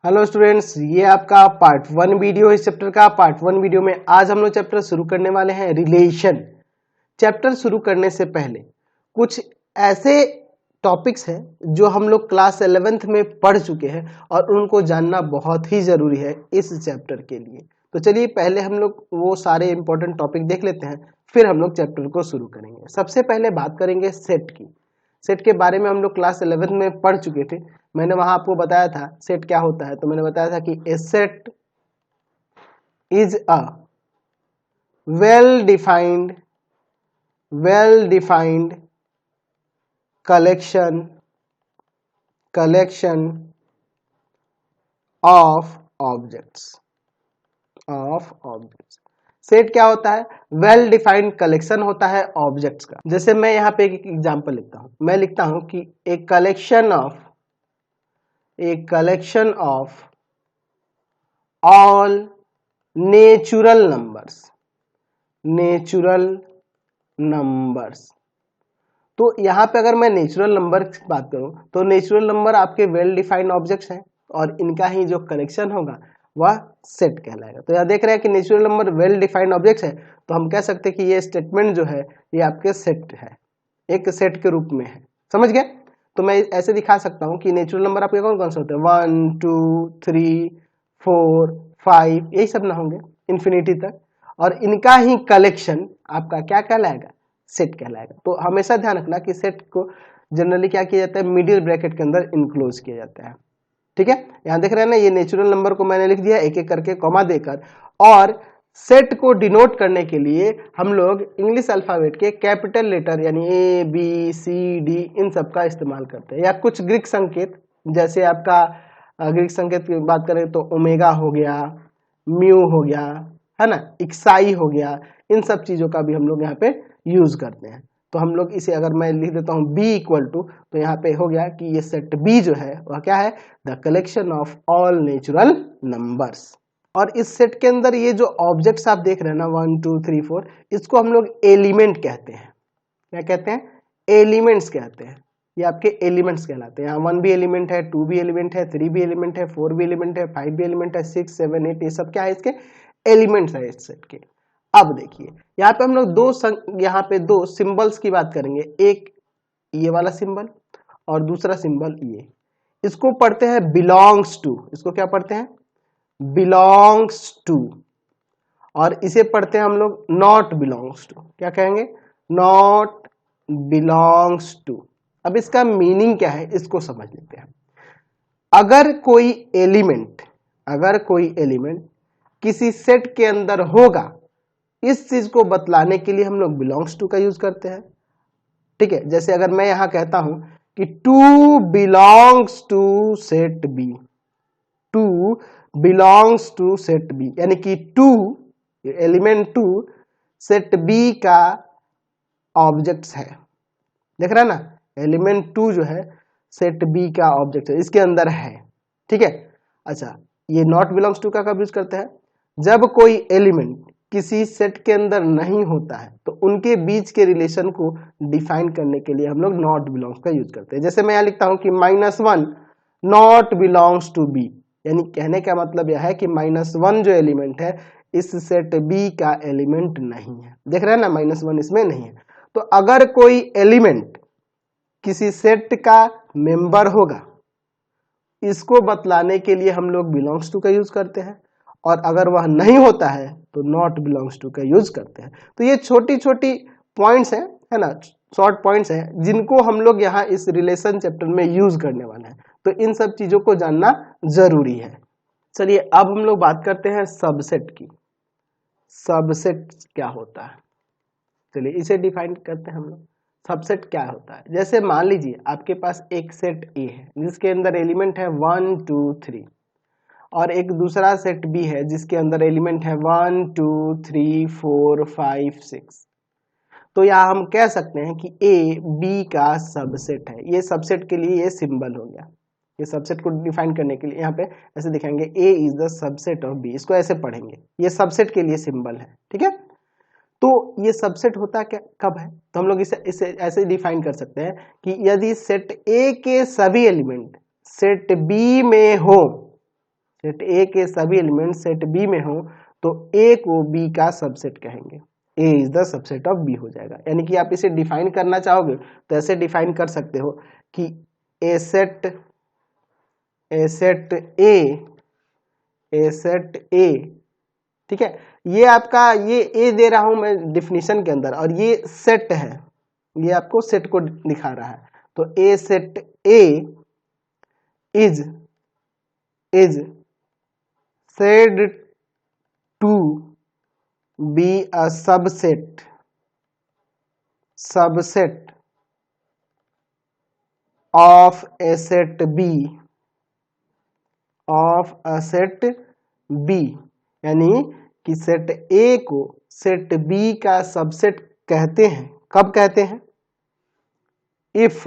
Hello students, ये आपका part 1 video इस चैप्टर का। पार्ट 1 वीडियो में आज हम लोग चैप्टर शुरू करने वाले हैं रिलेशन। चैप्टर शुरू करने से पहले कुछ ऐसे टॉपिक्स हैं जो हम लोग क्लास 11th में पढ़ चुके हैं और उनको जानना बहुत ही जरूरी है इस चैप्टर के लिए। तो चलिए पहले हम लोग वो सारे इंपॉर्टेंट टॉपिक देख लेते हैं, फिर हम लोग चैप्टर को शुरू करेंगे। सबसे पहले बात करेंगे सेट की। सेट के बारे में हम लोग क्लास 11th में पढ़ चुके थे। मैंने वहां आपको बताया था सेट क्या होता है। तो मैंने बताया था कि A set is a well defined collection of objects. Set क्या होता है? वेल डिफाइंड कलेक्शन होता है ऑब्जेक्ट्स का। जैसे मैं यहाँ पे एक एग्जांपल लिखता हूं। मैं लिखता हूं कि A collection of all natural numbers. तो यहाँ पे अगर मैं नेचुरल नंबर की बात करूं तो नेचुरल नंबर आपके वेल डिफाइंड ऑब्जेक्ट्स हैं और इनका ही जो कलेक्शन होगा वह सेट कहलाएगा। तो यहाँ देख रहे हैं कि natural number well defined objects है, तो हम कह सकते हैं कि ये स्टेटमेंट जो है ये आपके सेट है, एक सेट के रूप में है। समझ गए? तो मैं ऐसे दिखा सकता हूं कि नेचुरल नंबर आपके कौन कौन से होते हैं? 1 2 3 4 5, यही सब ना होंगे इन्फिनिटी तक, और इनका ही कलेक्शन आपका क्या कहलाएगा? सेट कहलाएगा। तो हमेशा ध्यान रखना कि सेट को जनरली क्या किया जाता है? मिडिल ब्रैकेट के अंदर इनक्लोज किया जाता है। ठीक है, यहां देख रहे हैं ना, ये नेचुरल नंबर को मैंने लिख दिया एक एक करके कॉमा देकर। और सेट को डिनोट करने के लिए हम लोग इंग्लिश अल्फाबेट के कैपिटल लेटर यानी ए बी सी डी इन सब का इस्तेमाल करते हैं, या कुछ ग्रीक संकेत, जैसे आपका ग्रीक संकेत की बात करें तो ओमेगा हो गया, म्यू हो गया, है ना, इक्साई हो गया, इन सब चीजों का भी हम लोग यहाँ पे यूज करते हैं। तो हम लोग इसे अगर मैं लिख देता हूँ b इक्वल टू, तो यहाँ पे हो गया कि ये सेट b जो है वह क्या है? The collection of all natural numbers. और इस सेट के अंदर ये जो ऑब्जेक्ट्स आप देख रहे हैं ना 1 2 3 4, इसको हम लोग एलिमेंट कहते हैं। क्या कहते हैं? एलिमेंट्स कहते हैं। ये आपके एलिमेंट्स कहलाते हैं। यहाँ 1 भी एलिमेंट है, 2 भी एलिमेंट है, 3 भी एलिमेंट है, 4 भी एलिमेंट है, 5 भी एलिमेंट है, 6 7 8, ये सब क्या है? इसके एलिमेंट्स है इस सेट के। अब देखिए यहाँ पे हम लोग यहाँ पे दो सिंबल्स की बात करेंगे, एक ये वाला सिंबल और दूसरा सिंबल ये। इसको पढ़ते हैं बिलोंग्स टू। इसको क्या पढ़ते हैं? Belongs to. और इसे पढ़ते हैं हम लोग नॉट बिलोंग्स टू। क्या कहेंगे? Not belongs to. अब इसका मीनिंग क्या है इसको समझ लेते हैं। अगर कोई एलिमेंट किसी सेट के अंदर होगा, इस चीज को बतलाने के लिए हम लोग बिलोंग्स टू का यूज करते हैं। ठीक है, जैसे अगर मैं यहां कहता हूं कि 2 belongs to set B, 2 belongs to set B, यानी कि 2 एलिमेंट 2 सेट बी का ऑब्जेक्ट्स है। देख रहा है ना, एलिमेंट 2 जो है सेट बी का ऑब्जेक्ट है, इसके अंदर है। ठीक है, अच्छा ये नॉट बिलोंग्स टू का कब यूज करते हैं? जब कोई एलिमेंट किसी सेट के अंदर नहीं होता है तो उनके बीच के रिलेशन को डिफाइन करने के लिए हम लोग नॉट बिलोंग्स का यूज करते हैं। जैसे मैं यहां लिखता हूं कि -1 नॉट बिलोंग्स टू बी, यानी कहने का मतलब यह है कि -1 जो एलिमेंट है इस सेट बी का एलिमेंट नहीं है। देख रहे हैं ना, -1 इसमें नहीं है। तो अगर कोई एलिमेंट किसी सेट का मेंबर होगा, इसको बतलाने के लिए हम लोग बिलोंग्स टू का यूज करते हैं, और अगर वह नहीं होता है तो नॉट बिलोंग्स टू का यूज करते हैं। तो ये छोटी छोटी पॉइंट्स हैं, है ना, शॉर्ट पॉइंट्स हैं जिनको हम लोग यहाँ इस रिलेशन चैप्टर में यूज करने वाले हैं। तो इन सब चीजों को जानना जरूरी है। चलिए अब हम लोग बात करते हैं सबसेट की। सबसेट क्या होता है? चलिए इसे डिफाइन करते हैं हम लोग। सबसेट क्या होता है? जैसे मान लीजिए आपके पास एक सेट ए है जिसके अंदर एलिमेंट है 1 2 3, और एक दूसरा सेट बी है जिसके अंदर एलिमेंट है 1 2 3 4 5 6। तो यहाँ हम कह सकते हैं कि ए बी का सबसेट है। ये सबसेट के लिए ये सिंबल हो गया। ये सबसेट को डिफाइन करने के लिए यहाँ पे ऐसे दिखाएंगे, A is the subset of B. इसको ऐसे पढ़ेंगे, ये सबसेट के लिए सिंबल है। ठीक है, तो ये सबसेट होता क्या कब है? तो हम लोग इसे ऐसे डिफाइन कर सकते हैं कि यदि सेट ए के सभी एलिमेंट सेट बी में हो सेट ए के सभी एलिमेंट सेट बी में हो तो ए को बी का सबसेट कहेंगे, A is the subset of B हो जाएगा। यानी कि आप इसे डिफाइन करना चाहोगे तो ऐसे डिफाइन कर सकते हो कि ए सेट ए, ठीक है, ये आपका ये ए दे रहा हूं मैं डिफिनीशन के अंदर और ये सेट है, ये आपको सेट को दिखा रहा है। तो A set A is said to be a subset of a set B यानी कि सेट A को सेट B का सबसेट कहते हैं। कब कहते हैं? if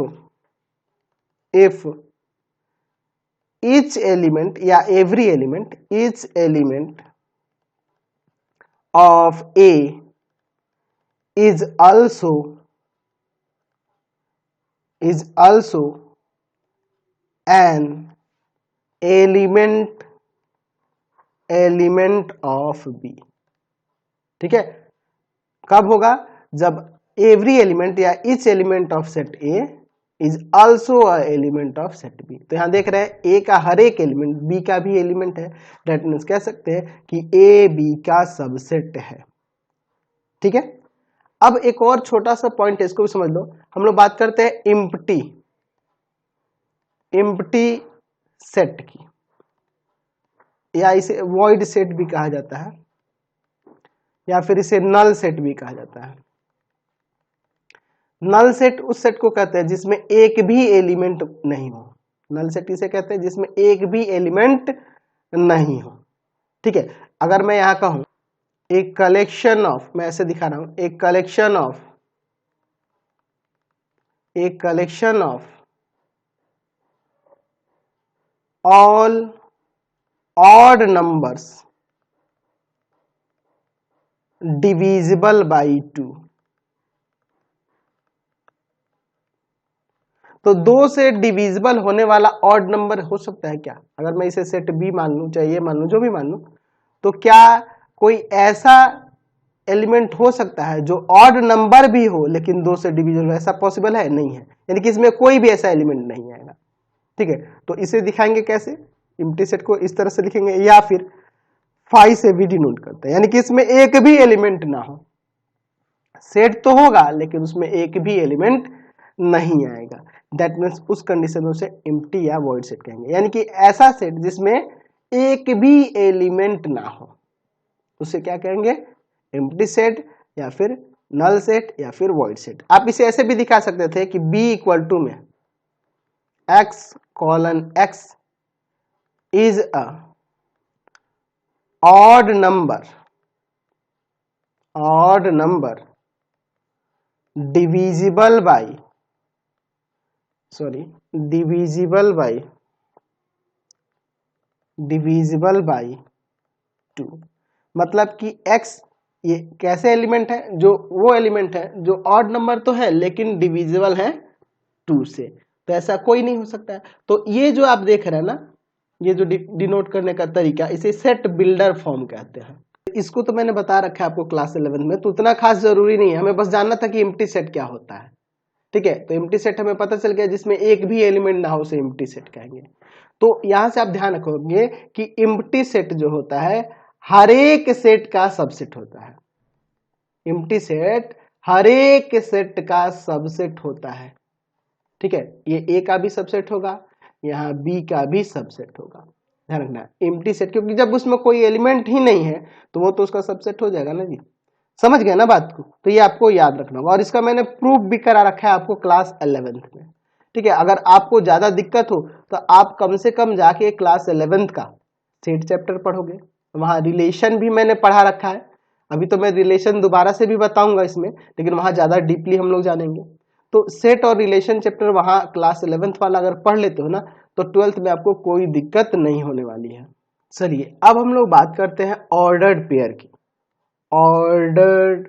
each element या every element of A is also an element of B। ठीक है, कब होगा? जब every element या each element of set A is also a element of set B। तो यहां देख रहे हैं A का हर एक एलिमेंट B का भी एलिमेंट है, दैट मीन्स कह सकते हैं कि A B का सबसेट है। ठीक है, अब एक और छोटा सा पॉइंट है, इसको भी समझ लो। हम लोग बात करते हैं इम्प्टी सेट की, या इसे वॉइड सेट भी कहा जाता है, या फिर इसे नल सेट भी कहा जाता है। नल सेट उस सेट को कहते हैं जिसमें एक भी एलिमेंट नहीं हो। नल सेट इसे कहते हैं जिसमें एक भी एलिमेंट नहीं हो। ठीक है, अगर मैं यहां कहूं एक कलेक्शन ऑफ, मैं ऐसे दिखा रहा हूं, एक collection of all odd numbers divisible by 2। तो 2 से डिविजिबल होने वाला ऑड नंबर हो सकता है क्या? अगर मैं इसे सेट बी मान लूं, चाहे ये मान लूं, जो भी मान लूं, तो क्या कोई ऐसा एलिमेंट हो सकता है जो ऑड नंबर भी हो लेकिन 2 से डिविजिबल? ऐसा पॉसिबल है? नहीं है, यानी कि इसमें कोई भी ऐसा एलिमेंट नहीं आएगा। ठीक है, तो इसे दिखाएंगे कैसे? एम्प्टी सेट को इस तरह से लिखेंगे, या फिर फाई से भी डिनोट करते हैं, यानी कि इसमें एक भी एलिमेंट ना हो। सेट तो होगा लेकिन उसमें एक भी एलिमेंट नहीं आएगा, दैट मीन्स उस कंडीशन में उसे एम्प्टी या वॉइड सेट कहेंगे। यानी कि ऐसा सेट जिसमें एक भी एलिमेंट ना हो, उसे क्या कहेंगे? एम्प्टी सेट, या फिर नल सेट, या फिर वॉइड सेट। आप इसे ऐसे भी दिखा सकते थे कि B इक्वल टू में x:x is a odd number divisible by 2। मतलब कि x ये कैसे एलिमेंट है? जो वो एलिमेंट है जो ऑड नंबर तो है लेकिन डिविजिबल है 2 से। तो ऐसा कोई नहीं हो सकता है। तो ये जो आप देख रहे हैं ना, ये जो डिनोट करने का तरीका, इसे सेट बिल्डर फॉर्म कहते हैं। इसको तो मैंने बता रखा है आपको क्लास 11 में, तो उतना खास जरूरी नहीं है, हमें बस जानना था कि एम्प्टी सेट क्या होता है। ठीक है, तो एम्प्टी सेट हमें पता चल गया, जिसमें एक भी एलिमेंट ना हो उसे एम्प्टी सेट कहेंगे। तो यहां से आप ध्यान रखोगे कि एम्प्टी सेट जो होता है हर एक सेट का सबसेट होता है। एम्प्टी सेट हर एक सेट का सबसेट होता है। ठीक है, ये ए का भी सबसेट होगा, यहाँ बी का भी सबसेट होगा। ध्यान रखना एम्प्टी सेट, क्योंकि जब उसमें कोई एलिमेंट ही नहीं है तो वो तो उसका सबसेट हो जाएगा ना जी। समझ गए ना बात को? तो ये आपको याद रखना होगा, और इसका मैंने प्रूफ भी करा रखा है आपको क्लास 11th में। ठीक है, अगर आपको ज्यादा दिक्कत हो तो आप कम से कम जाके क्लास 11th का सेट चैप्टर पढ़ोगे, वहां रिलेशन भी मैंने पढ़ा रखा है। अभी तो मैं रिलेशन दोबारा से भी बताऊंगा इसमें, लेकिन वहां ज्यादा डीपली हम लोग जानेंगे। तो सेट और रिलेशन चैप्टर वहां क्लास 11th वाला अगर पढ़ लेते हो ना, तो 12th में आपको कोई दिक्कत नहीं होने वाली है। चलिए अब हम लोग बात करते हैं ऑर्डर्ड पेयर की। ऑर्डर्ड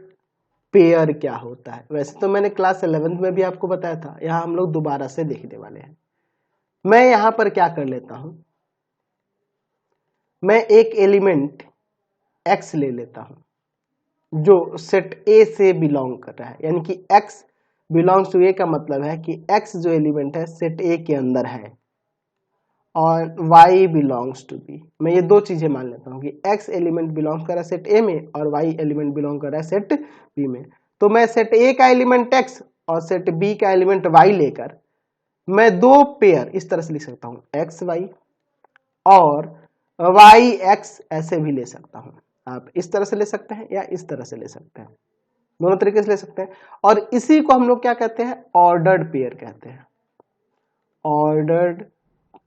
पेयर क्या होता है? वैसे तो मैंने क्लास 11th में भी आपको बताया था, यहाँ हम लोग दोबारा से देखने वाले हैं। मैं यहाँ पर क्या कर लेता हूं, मैं एक एलिमेंट x ले लेता हूं जो सेट A से बिलोंग कर रहा है, यानी कि x बिलोंग्स टू A का मतलब है कि x जो एलिमेंट है सेट A के अंदर है और y बिलोंग्स टू B। मैं ये दो चीजें मान लेता हूँ कि x एलिमेंट बिलोंग कर रहा है सेट A में और y एलिमेंट बिलोंग कर रहा है सेट B में। तो मैं सेट A का एलिमेंट x और सेट B का एलिमेंट y लेकर मैं दो पेयर इस तरह से लिख सकता हूँ, एक्स वाई और वाई एक्स ऐसे भी ले सकता हूँ। आप इस तरह से ले सकते हैं या इस तरह से ले सकते हैं, दोनों तरीके से ले सकते हैं। और इसी को हम लोग क्या कहते हैं, ऑर्डर्ड पेयर कहते हैं, ऑर्डर्ड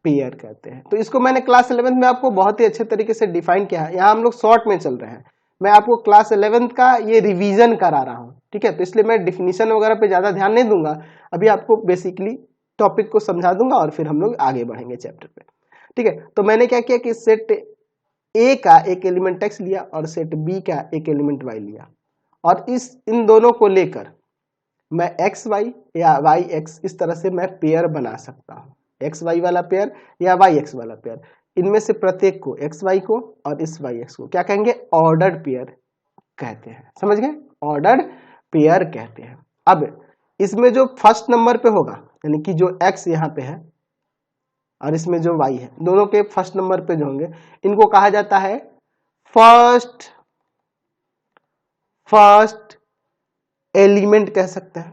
पेयर कहते हैं। तो इसको मैंने क्लास 11th में आपको बहुत ही अच्छे तरीके से डिफाइन किया है। यहाँ हम लोग शॉर्ट में चल रहे हैं, मैं आपको क्लास 11th का ये रिवीजन करा रहा हूँ, ठीक है। तो इसलिए मैं डिफिनीशन वगैरह पे ज्यादा ध्यान नहीं दूंगा, अभी आपको बेसिकली टॉपिक को समझा दूंगा और फिर हम लोग आगे बढ़ेंगे चैप्टर पे, ठीक है। तो मैंने क्या किया कि सेट ए का एक एलिमेंट एक्स लिया और सेट बी का एक एलिमेंट वाई लिया और इन दोनों को लेकर मैं एक्स वाई या वाई एक्स इस तरह से मैं पेयर बना सकता हूँ, एक्स वाई वाला पेयर या वाई एक्स वाला पेयर। इनमें से प्रत्येक को, एक्स वाई को और इस वाई एक्स को क्या कहेंगे, ऑर्डर्ड पेयर कहते हैं। समझ गए, ऑर्डर्ड पेयर कहते हैं। अब इसमें जो फर्स्ट नंबर पे होगा, यानी कि जो एक्स यहाँ पे है और इसमें जो y है, दोनों के फर्स्ट नंबर पे जो होंगे इनको कहा जाता है फर्स्ट एलिमेंट कह सकते हैं,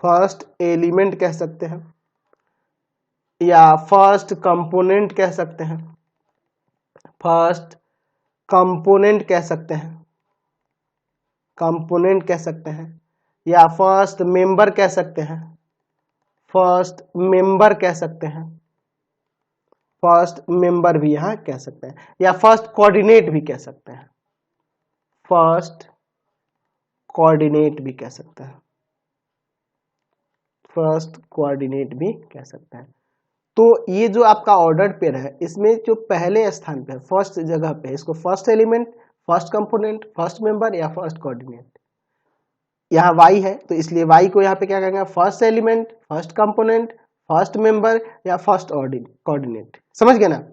फर्स्ट एलिमेंट कह सकते हैं या फर्स्ट कंपोनेंट कह सकते हैं, फर्स्ट कंपोनेंट कह सकते हैं, कंपोनेंट कह सकते हैं या फर्स्ट मेंबर कह सकते हैं, फर्स्ट मेंबर कह सकते हैं, फर्स्ट मेंबर भी यहां कह सकते हैं या फर्स्ट कोऑर्डिनेट भी कह सकते हैं, फर्स्ट कोऑर्डिनेट भी कह सकते हैं, फर्स्ट कोऑर्डिनेट भी कह सकते हैं। तो ये जो आपका ऑर्डर्ड पेयर है, इसमें जो पहले स्थान पे है, फर्स्ट जगह पे है, इसको first element, first component, first member या फर्स्ट कोऑर्डिनेट। यहाँ y है तो इसलिए y को यहाँ पे क्या कहेंगे, first element, first component, first member या फर्स्ट कोऑर्डिनेट। समझ गए ना,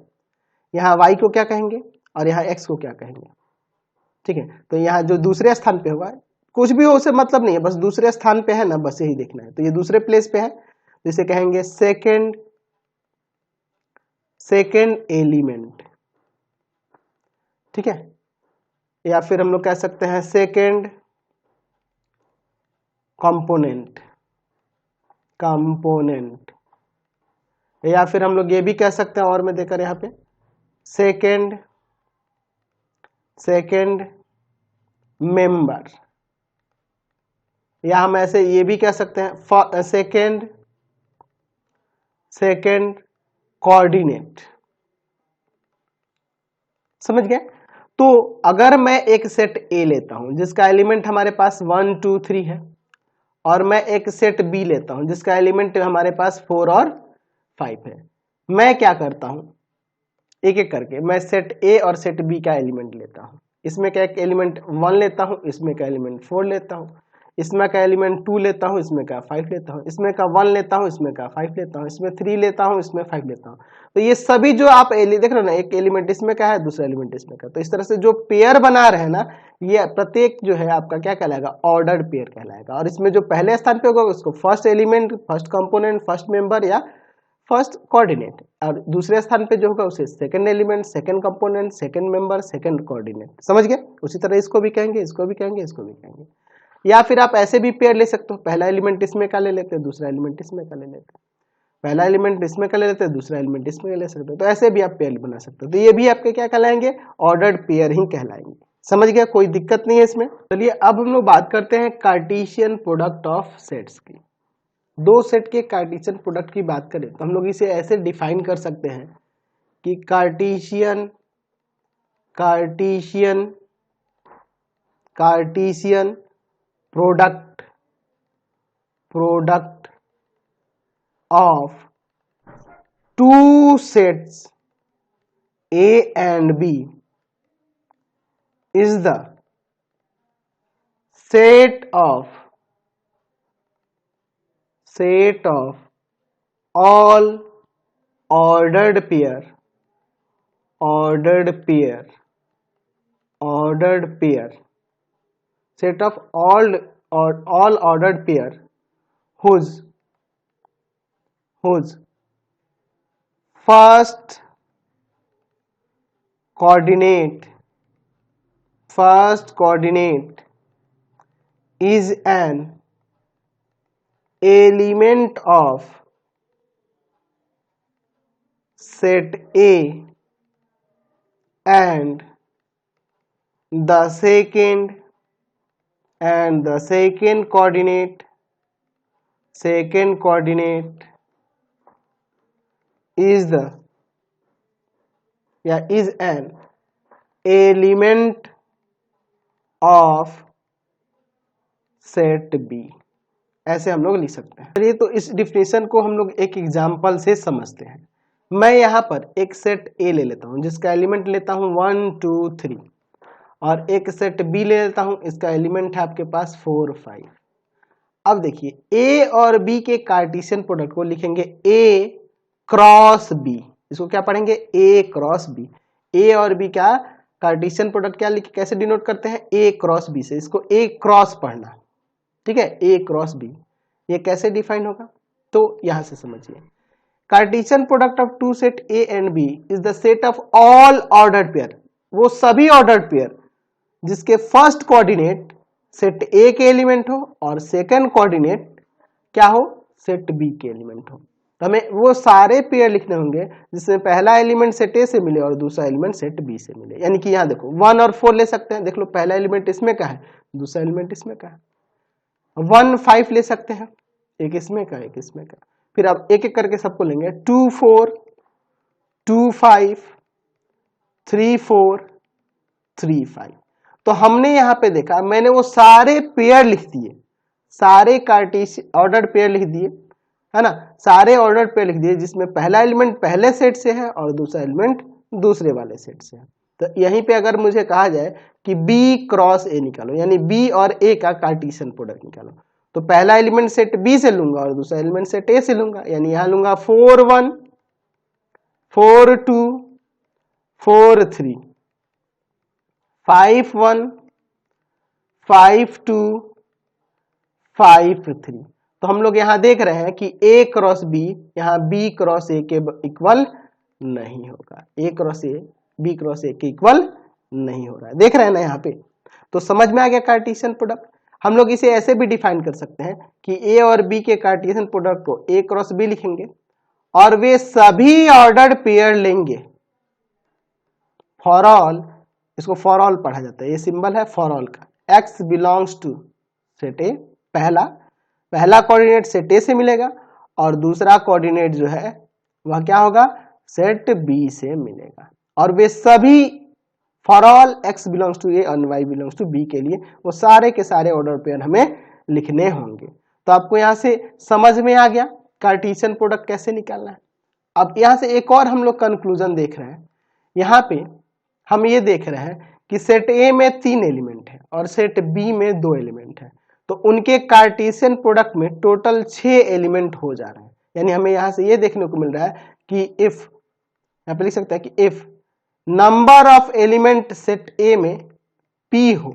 यहाँ y को क्या कहेंगे और यहाँ x को क्या कहेंगे, ठीक है। तो यहाँ जो दूसरे स्थान पे होगा, कुछ भी हो उसे मतलब नहीं है, बस दूसरे स्थान पे है ना, बस यही देखना है। तो ये दूसरे प्लेस पे है तो इसे कहेंगे सेकेंड एलिमेंट, ठीक है। या फिर हम लोग कह सकते हैं सेकेंड कंपोनेंट, या फिर हम लोग ये भी कह सकते हैं और में देकर यहाँ पे सेकेंड मेंबर, या हम ऐसे ये भी कह सकते हैं सेकेंड कोऑर्डिनेट। समझ गए। तो अगर मैं एक सेट ए लेता हूं जिसका एलिमेंट हमारे पास 1 2 3 है और मैं एक सेट बी लेता हूं जिसका एलिमेंट हमारे पास 4 और 5 है, मैं क्या करता हूं, एक एक करके मैं सेट ए और सेट बी का एलिमेंट लेता हूं। इसमें का एक एलिमेंट 1 लेता हूं, इसमें का एलिमेंट 4 लेता हूं, इसमें का एलिमेंट 2 लेता हूं, इसमें का 5 लेता हूं, इसमें का 1 लेता हूं, इसमें का 5 लेता हूं, इसमें 3 लेता हूं, इसमें 5 लेता हूं। तो ये सभी जो आप देख रहे हो ना, एक एलिमेंट इसमें का है, दूसरा एलिमेंट इसमें का, तो इस तरह से जो पेयर बना रहे हैं ना, ये प्रत्येक जो है आपका क्या कहलाएगा, ऑर्डर्ड पेयर कहलाएगा। और इसमें जो पहले स्थान पे होगा उसको first element, first component, first member या फर्स्ट कोऑर्डिनेट, और दूसरे स्थान पे जो होगा उसे second element, second component, second member, second coordinate. समझ गए। उसी तरह इसको भी कहेंगे, इसको भी कहेंगे, इसको भी कहेंगे। या फिर आप ऐसे भी पेयर ले सकते हो, पहला एलिमेंट इसमें का ले लेते हैं, दूसरा एलिमेंट इसमें का ले लेते हैं, पहला एलिमेंट इसमें का ले लेते हैं, दूसरा एलिमेंट इसमें ले सकते हो। तो ऐसे भी आप पेयर बना सकते हो। तो ये भी आपके क्या कहलाएंगे, ऑर्डर्ड पेयर ही कहलाएंगे। समझ गया, कोई दिक्कत नहीं है इसमें। चलिए अब हम लोग बात करते हैं कार्टेशियन प्रोडक्ट ऑफ सेट्स की। दो सेट के कार्टेशियन प्रोडक्ट की बात करें तो हम लोग इसे ऐसे डिफाइन कर सकते हैं कि Cartesian product of two sets A and B is the set of all ordered pair ordered pair, set of all ordered pair whose first coordinate is an element of set A and the second coordinate is an element of set B. ऐसे हम लोग लिख सकते हैं। चलिए तो इस definition को हम लोग एक एग्जांपल से समझते हैं। मैं यहाँ पर एक सेट ए ले लेता हूँ जिसका एलिमेंट लेता हूँ 1 2 3 और एक सेट बी ले लेता हूँ, इसका एलिमेंट है आपके पास 4 5। अब देखिए ए और बी के कार्टेशियन प्रोडक्ट को लिखेंगे ए क्रॉस बी। इसको क्या पढ़ेंगे? ए क्रॉस बी। ए और बी का कार्टेशियन प्रोडक्ट क्या लिखे, कैसे डिनोट करते हैं? ए क्रॉस बी से। इसको ए क्रॉस पढ़ना, ठीक है, ए क्रॉस बी। ये कैसे डिफाइन होगा तो यहां से समझिए। Cartesian product of two set A and B is the set of all ordered pair, वो सभी ऑर्डर्ड पेयर जिसके फर्स्ट कोऑर्डिनेट सेट ए के एलिमेंट हो और सेकंड कोऑर्डिनेट क्या हो? सेट बी के एलिमेंट हो। तो हमें वो सारे पेयर लिखने होंगे जिसमें पहला एलिमेंट सेट ए से मिले और दूसरा एलिमेंट सेट बी से मिले। यानी कि यहाँ देखो 1 और 4 ले सकते हैं, देख लो पहला एलिमेंट इसमें का है, दूसरा एलिमेंट इसमें का है। 1 5 ले सकते हैं, एक इसमें का एक इसमें का। फिर अब एक एक करके सबको लेंगे 2 4 2 5 3 4 3 5। तो हमने यहां पे देखा, मैंने वो सारे पेयर लिख दिए, सारे कार्टेशियन ऑर्डर्ड पेयर लिख दिए, है ना, सारे ऑर्डर्ड पेयर लिख दिए जिसमें पहला एलिमेंट पहले सेट से है और दूसरा एलिमेंट दूसरे वाले सेट से है। तो यहीं पे अगर मुझे कहा जाए कि B क्रॉस ए निकालो, यानी B और A का कार्टेशियन प्रोडक्ट निकालो, तो पहला एलिमेंट सेट B से लूंगा और दूसरा एलिमेंट सेट A से लूंगा। यानी यहां लूंगा 4 1 4 2 4 3 5 1 5 2 5 3। तो हम लोग यहां देख रहे हैं कि A क्रॉस B यहाँ B क्रॉस A के इक्वल नहीं होगा, A cross A B cross A के इक्वल नहीं हो रहा है, देख रहे हैं ना यहाँ पे। तो समझ में आ गया कार्टेशियन प्रोडक्ट। हम लोग इसे ऐसे भी डिफाइन कर सकते हैं कि A और B के कार्टेशियन प्रोडक्ट को A क्रॉस B लिखेंगे और वे सभी ऑर्डर्ड पेयर लेंगे फॉर ऑल, इसको फॉर ऑल पढ़ा जाता है, ये सिंबल है फॉर ऑल का। X belongs to set A, पहला कोऑर्डिनेट सेट A से मिलेगा और दूसरा कोऑर्डिनेट जो है वह क्या होगा? सेट B से मिलेगा। और वे सभी for all x belongs to A और y बिलोंग्स टू B के लिए वो सारे के सारे ऑर्डर पेयर हमें लिखने होंगे। तो आपको यहां से समझ में आ गया कार्टेशियन प्रोडक्ट कैसे निकालना है। अब यहां से एक और हम लोग कंक्लूजन देख रहे हैं। यहाँ पे हम ये देख रहे हैं कि सेट A में 3 एलिमेंट है और सेट B में 2 एलिमेंट है, तो उनके कार्टेशियन प्रोडक्ट में टोटल 6 एलिमेंट हो जा रहे हैं। यानी हमें यहां से ये देखने को मिल रहा है कि इफ, यहाँ पे लिख सकते हैं कि if number of element set A में P हो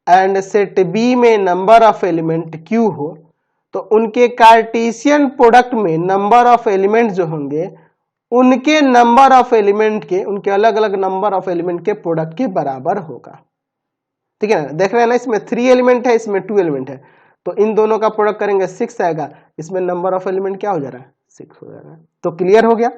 एंड सेट B में नंबर ऑफ एलिमेंट Q हो, तो उनके कार्टेशियन प्रोडक्ट में नंबर ऑफ एलिमेंट जो होंगे उनके नंबर ऑफ एलिमेंट के, उनके अलग अलग नंबर ऑफ एलिमेंट के प्रोडक्ट के बराबर होगा। ठीक है ना, देख रहे हैं ना, इसमें 3 एलिमेंट है, इसमें 2 एलिमेंट है, तो इन दोनों का प्रोडक्ट करेंगे 6 आएगा, इसमें नंबर ऑफ एलिमेंट क्या हो जा रहा है? 6 हो जा रहा है। तो क्लियर हो गया।